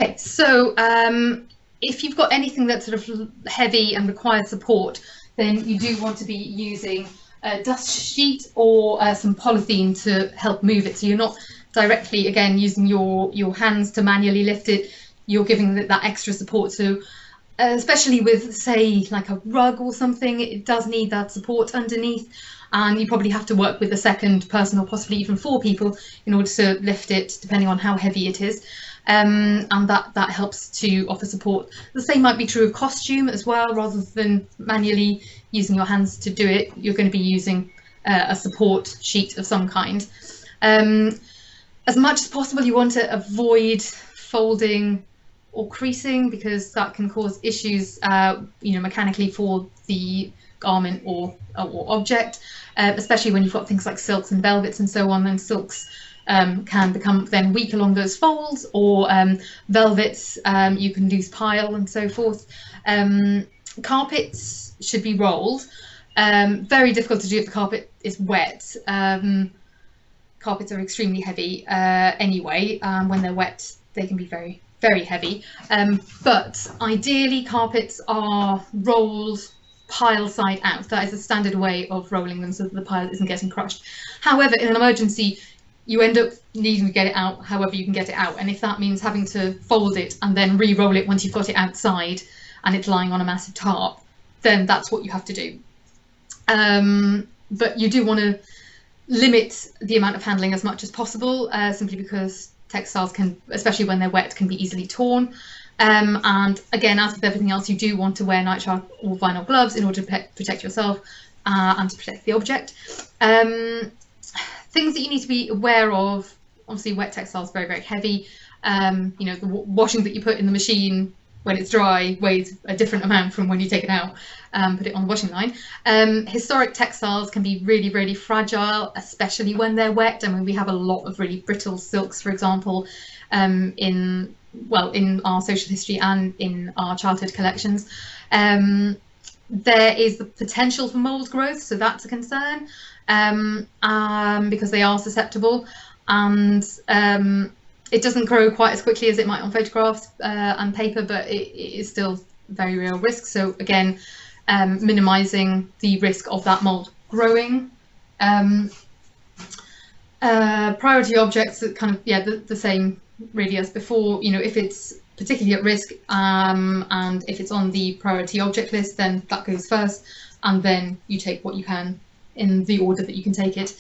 Okay, so if you've got anything that's sort of heavy and requires support, then you do want to be using a dust sheet or some polythene to help move it. So you're not directly, again, using your hands to manually lift it. You're giving it that extra support. So especially with, say, like a rug or something, it does need that support underneath. And you probably have to work with a second person or possibly even 4 people in order to lift it, depending on how heavy it is. And that helps to offer support. The same might be true of costume as well. Rather than manually using your hands to do it, you're going to be using a support sheet of some kind. As much as possible, you want to avoid folding or creasing, because that can cause issues, mechanically for the garment or object, especially when you've got things like silks and velvets and so on. And silks can become then weak along those folds, or velvets, you can lose pile and so forth. Carpets should be rolled. Very difficult to do if the carpet is wet. Carpets are extremely heavy anyway. When they're wet, they can be very, very heavy. But ideally, carpets are rolled pile side out. That is a standard way of rolling them so that the pile isn't getting crushed. However, in an emergency, you end up needing to get it out however you can get it out. And if that means having to fold it and then re-roll it once you've got it outside and it's lying on a massive tarp, then that's what you have to do. But you do want to limit the amount of handling as much as possible, simply because textiles can, especially when they're wet, can be easily torn. And again, as with everything else, you do want to wear nitrile or vinyl gloves in order to protect yourself and to protect the object. Things that you need to be aware of: obviously wet textiles, very, very heavy. The washing that you put in the machine when it's dry weighs a different amount from when you take it out and put it on the washing line. Historic textiles can be really, really fragile, especially when they're wet. I mean, we have a lot of really brittle silks, for example, in our social history and in our childhood collections. There is the potential for mold growth, so that's a concern, because they are susceptible, and it doesn't grow quite as quickly as it might on photographs and paper, but it is still very real risk. So again, minimising the risk of that mold growing. Priority objects are kind of, the same really as before. If it's particularly at risk, and if it's on the priority object list, then that goes first, and then you take what you can in the order that you can take it.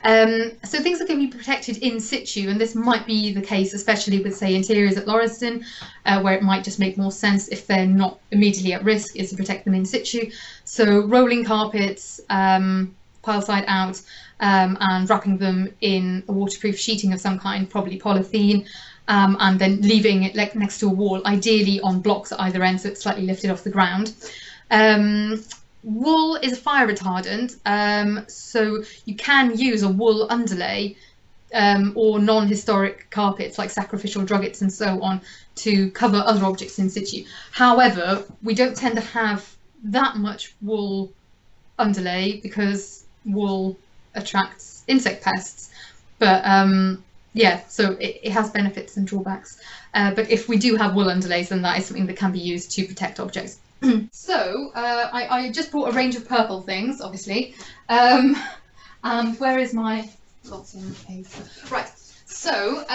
So things that can be protected in situ, and this might be the case especially with, say, interiors at Lauriston, where it might just make more sense, if they're not immediately at risk, is to protect them in situ. So rolling carpets, pile side out, and wrapping them in a waterproof sheeting of some kind, probably polythene, and then leaving it next to a wall, ideally on blocks at either end so it's slightly lifted off the ground. Wool is a fire retardant, so you can use a wool underlay, or non-historic carpets like sacrificial druggets and so on, to cover other objects in situ. However, we don't tend to have that much wool underlay because wool attracts insect pests. But so it has benefits and drawbacks. But if we do have wool underlays, then that is something that can be used to protect objects. So I just brought a range of purple things, obviously, and where is my lots in paper? Right. So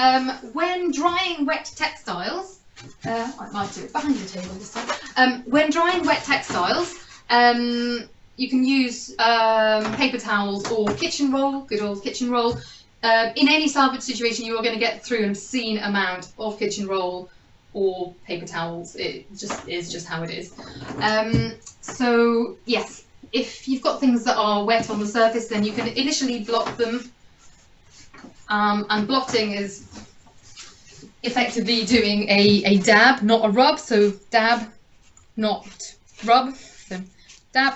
when drying wet textiles, I might do it behind the table this time. When drying wet textiles, you can use paper towels or kitchen roll, good old kitchen roll. In any salvage situation, you are going to get through an obscene amount of kitchen roll or paper towels. It just is just how it is. So yes, if you've got things that are wet on the surface, then you can initially blot them. And blotting is effectively doing a dab, not a rub. So dab, not rub. So dab.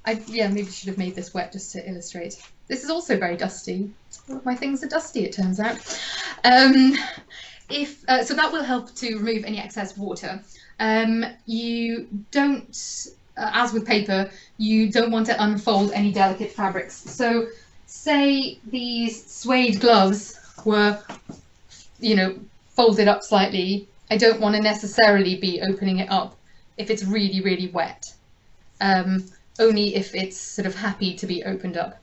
Maybe should have made this wet just to illustrate. This is also very dusty. All of my things are dusty, it turns out. So that will help to remove any excess water. You don't, as with paper, you don't want to unfold any delicate fabrics. So say these suede gloves were, folded up slightly I don't want to necessarily be opening it up if it's really, really wet. Only if it's sort of happy to be opened up.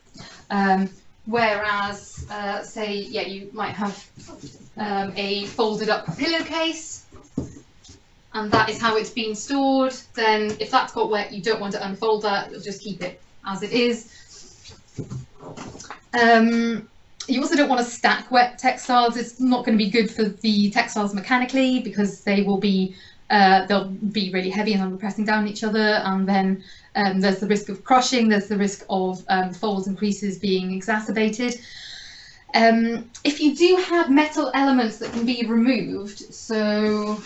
Whereas, say, yeah, you might have a folded up pillowcase, and that is how it's been stored. Then if that's got wet, you don't want to unfold that, you'll just keep it as it is. You also don't want to stack wet textiles. It's not going to be good for the textiles mechanically, because they will be they'll be really heavy and they'll be pressing down each other, and then there's the risk of crushing, there's the risk of folds and creases being exacerbated. If you do have metal elements that can be removed, so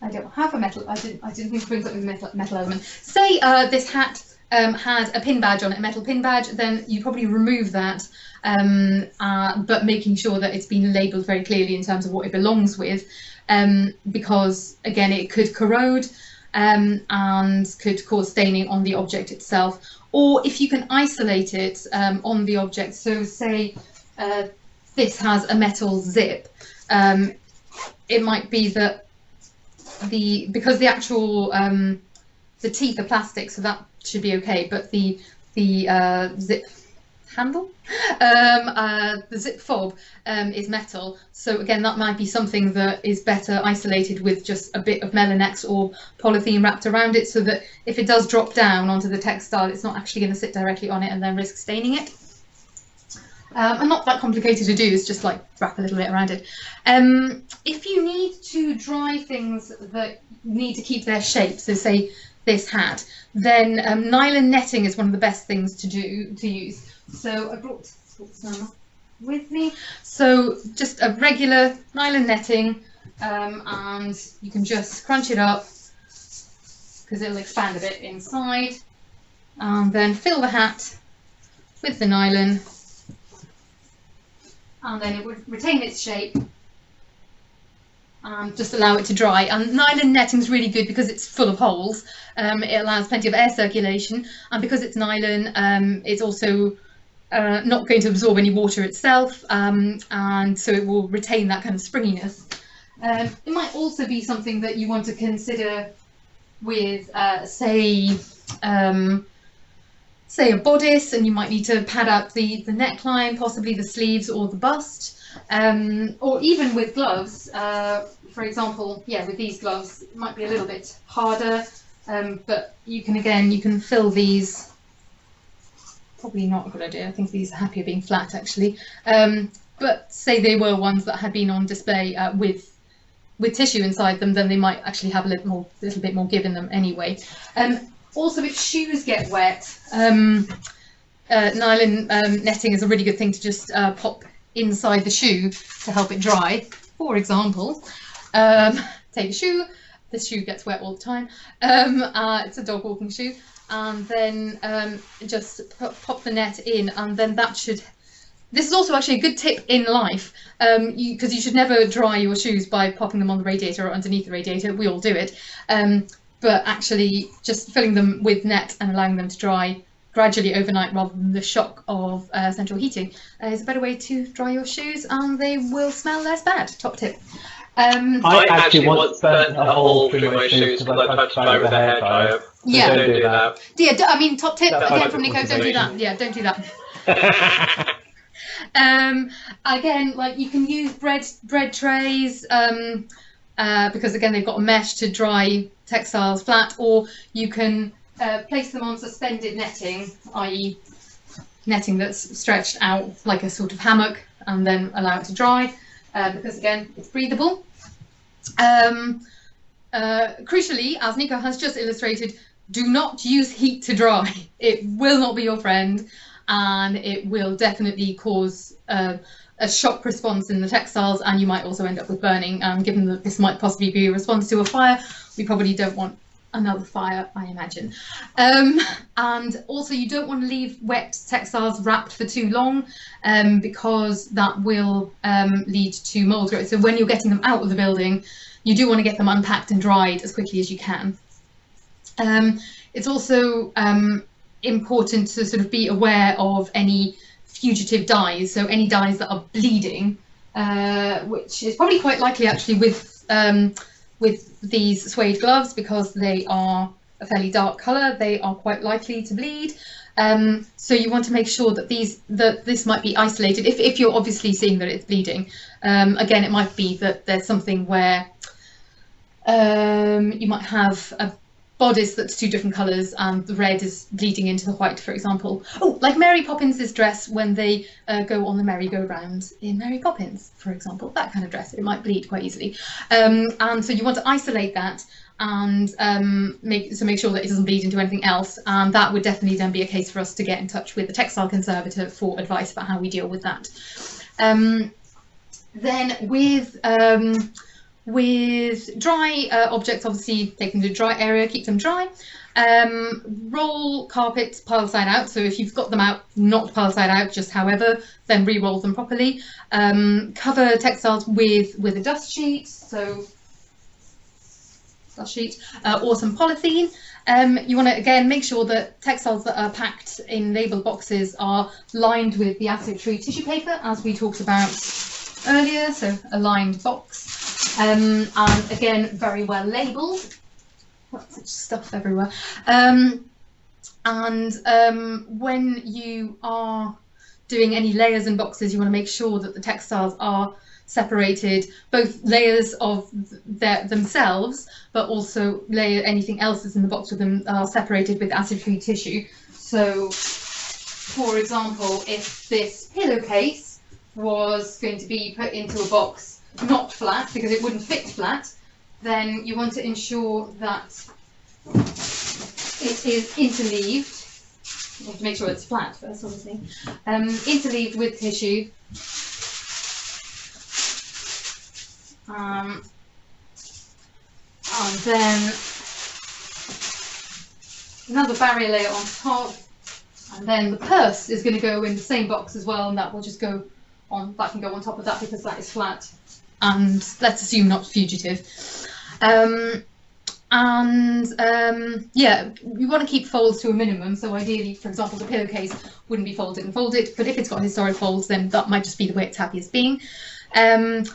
I don't have a metal, I didn't think to bring something with a metal element. Say this hat had a pin badge on it, a metal pin badge, then you probably remove that, but making sure that it's been labelled very clearly in terms of what it belongs with, because again it could corrode and could cause staining on the object itself. Or if you can isolate it on the object, so say this has a metal zip, it might be that because the actual the teeth are plastic, so that should be okay, but the zip handle, the zip fob is metal, so again that might be something that is better isolated with just a bit of Melanex or polythene wrapped around it, so that if it does drop down onto the textile, it's not actually going to sit directly on it and then risk staining it. And not that complicated to do, it's just like wrap a little bit around it. If you need to dry things that need to keep their shape, so say this hat, then nylon netting is one of the best things to use. So I brought some with me. So just a regular nylon netting, and you can just crunch it up because it'll expand a bit inside, and then fill the hat with the nylon, and then it would retain its shape. Just allow it to dry. And nylon netting is really good because it's full of holes. It allows plenty of air circulation, and because it's nylon, it's also not going to absorb any water itself, and so it will retain that kind of springiness. It might also be something that you want to consider with, say a bodice, and you might need to pad out the neckline, possibly the sleeves or the bust, or even with gloves. For example, yeah, with these gloves, it might be a little bit harder, but you can fill these. Probably not a good idea. I think these are happier being flat actually. But say they were ones that had been on display with tissue inside them, then they might actually have a little bit more give in them anyway. Also, if shoes get wet, nylon netting is a really good thing to just pop inside the shoe to help it dry. For example, take a shoe, this shoe gets wet all the time, it's a dog walking shoe, and then just pop the net in, and then that should, this is also actually a good tip in life, because you should never dry your shoes by popping them on the radiator or underneath the radiator. We all do it, but actually just filling them with net and allowing them to dry gradually overnight rather than the shock of central heating is a better way to dry your shoes, and they will smell less bad. Top tip. I actually once burnt a hole through my shoes because I tried to dry with a hairdryer. Yeah, don't do that. Yeah, I mean, top tip again from Nico, don't do that. Yeah, don't do that. Again, like you can use bread trays, because again they've got a mesh to dry textiles flat, or you can place them on suspended netting, i.e. netting that's stretched out like a sort of hammock, and then allow it to dry, because again it's breathable. Crucially, as Nico has just illustrated, do not use heat to dry. It will not be your friend, and it will definitely cause a shock response in the textiles, and you might also end up with burning. Given that this might possibly be a response to a fire, we probably don't want another fire, I imagine. And also you don't want to leave wet textiles wrapped for too long, because that will lead to mold growth. So when you're getting them out of the building, you do want to get them unpacked and dried as quickly as you can. It's also important to sort of be aware of any fugitive dyes, so any dyes that are bleeding, which is probably quite likely actually with these suede gloves, because they are a fairly dark colour. They are quite likely to bleed. So you want to make sure that this might be isolated if you're obviously seeing that it's bleeding. Again, it might be that there's something where you might have a bodice that's two different colours and the red is bleeding into the white, for example. Oh, like Mary Poppins' dress when they go on the merry-go-round in Mary Poppins, for example. That kind of dress, it might bleed quite easily. And so you want to isolate that and make sure that it doesn't bleed into anything else. And that would definitely then be a case for us to get in touch with the textile conservator for advice about how we deal with that. Then with dry objects, obviously take them to a dry area, keep them dry. Roll carpets pile side out, so if you've got them out, not pile side out, just however, then re-roll them properly. Cover textiles with a dust sheet, so dust sheet, or some polythene. You want to again make sure that textiles that are packed in labelled boxes are lined with the acid-free tissue paper, as we talked about earlier, so a lined box. And again, very well labelled. Lots of stuff everywhere. When you are doing any layers in boxes, you want to make sure that the textiles are separated, both layers of themselves, but also anything else that's in the box with them are separated with acid-free tissue. So, for example, if this pillowcase was going to be put into a box not flat, because it wouldn't fit flat, then you want to ensure that it is interleaved. You have to make sure it's flat first, obviously. Interleaved with tissue. And then another barrier layer on top, and then the purse is going to go in the same box as well, and that will just go on. That can go on top of that because that is flat, and let's assume not fugitive. Yeah, you want to keep folds to a minimum. So ideally, for example, the pillowcase wouldn't be folded and folded, but if it's got historic folds, then that might just be the way it's happy as being. And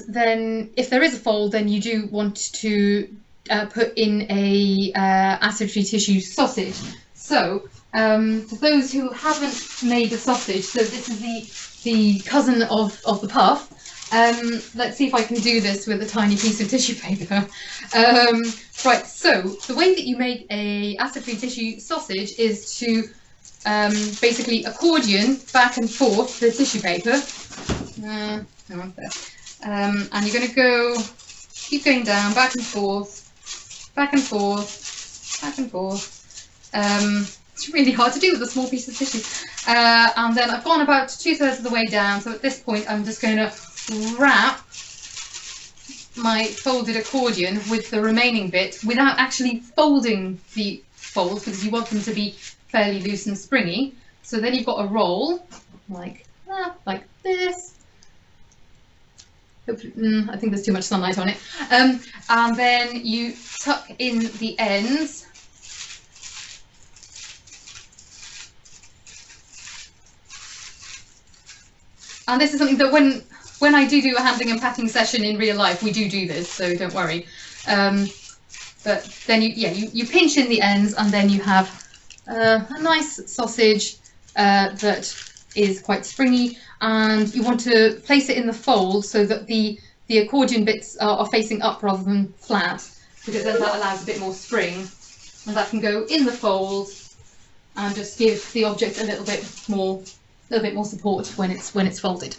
then if there is a fold, then you do want to put in a acid-free tissue sausage. So for those who haven't made a sausage, so this is the cousin of the puff. Let's see if I can do this with a tiny piece of tissue paper. Right, so the way that you make a acid-free tissue sausage is to basically accordion back and forth the tissue paper. And you're going to keep going down, back and forth, back and forth, back and forth. It's really hard to do with a small piece of tissue. And then I've gone about 2/3 of the way down, so at this point I'm just going to wrap my folded accordion with the remaining bit without actually folding the folds, because you want them to be fairly loose and springy. So then you've got a roll like this. Hopefully, I think there's too much sunlight on it. And then you tuck in the ends. And this is something that when I do a handling and packing session in real life, we do this, so don't worry. But then you pinch in the ends, and then you have a nice sausage that is quite springy, and you want to place it in the fold so that the accordion bits are facing up rather than flat, because then that allows a bit more spring, and that can go in the fold and just give the object a little bit more support when it's folded.